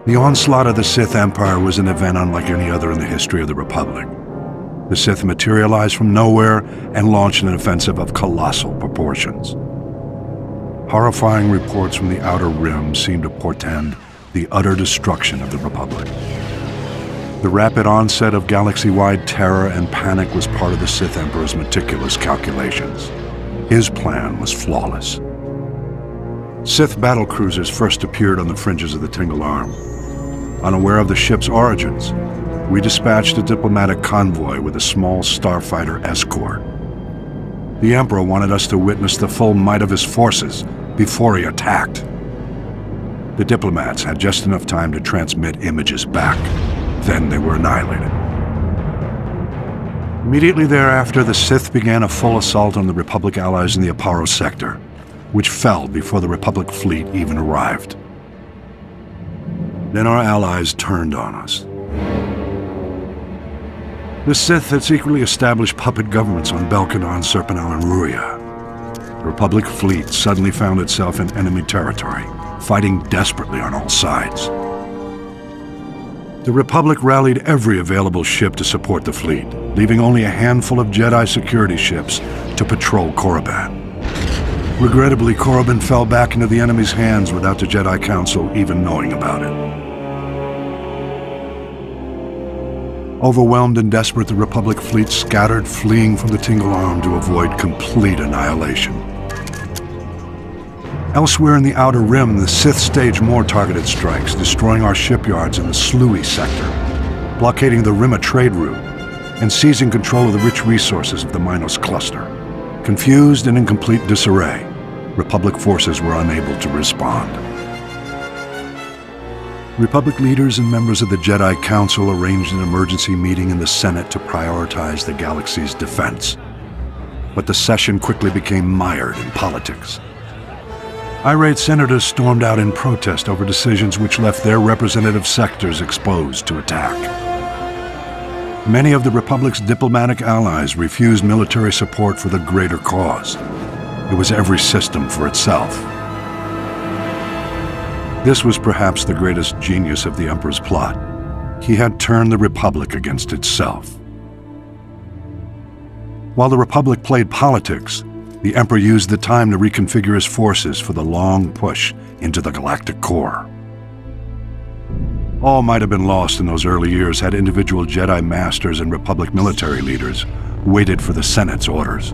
The onslaught of the Sith Empire was an event unlike any other in the history of the Republic. The Sith materialized from nowhere and launched an offensive of colossal proportions. Horrifying reports from the Outer Rim seemed to portend the utter destruction of the Republic. The rapid onset of galaxy-wide terror and panic was part of the Sith Emperor's meticulous calculations. His plan was flawless. Sith battlecruisers first appeared on the fringes of the Tingle Arm. Unaware of the ship's origins, we dispatched a diplomatic convoy with a small starfighter escort. The Emperor wanted us to witness the full might of his forces before he attacked. The diplomats had just enough time to transmit images back. Then they were annihilated. Immediately thereafter, the Sith began a full assault on the Republic allies in the Aparo sector, which fell before the Republic fleet even arrived. Then our allies turned on us. The Sith had secretly established puppet governments on Belkadon, Serpenal, and Ruria. The Republic fleet suddenly found itself in enemy territory, fighting desperately on all sides. The Republic rallied every available ship to support the fleet, leaving only a handful of Jedi security ships to patrol Korriban. Regrettably, Korriban fell back into the enemy's hands without the Jedi Council even knowing about it. Overwhelmed and desperate, the Republic fleet scattered, fleeing from the Tingle Arm to avoid complete annihilation. Elsewhere in the Outer Rim, the Sith staged more targeted strikes, destroying our shipyards in the Sluy sector, blockading the Rimma trade route, and seizing control of the rich resources of the Minos cluster. Confused and in complete disarray, Republic forces were unable to respond. Republic leaders and members of the Jedi Council arranged an emergency meeting in the Senate to prioritize the galaxy's defense. But the session quickly became mired in politics. Irate senators stormed out in protest over decisions which left their representative sectors exposed to attack. Many of the Republic's diplomatic allies refused military support for the greater cause. It was every system for itself. This was perhaps the greatest genius of the Emperor's plot. He had turned the Republic against itself. While the Republic played politics, the Emperor used the time to reconfigure his forces for the long push into the galactic core. All might have been lost in those early years had individual Jedi masters and Republic military leaders waited for the Senate's orders.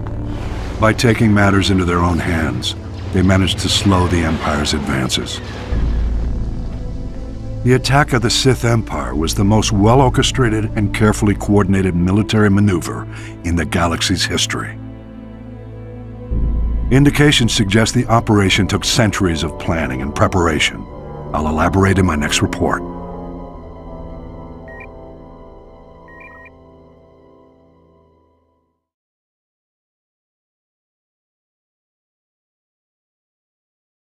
By taking matters into their own hands, they managed to slow the Empire's advances. The attack of the Sith Empire was the most well-orchestrated and carefully coordinated military maneuver in the galaxy's history. Indications suggest the operation took centuries of planning and preparation. I'll elaborate in my next report.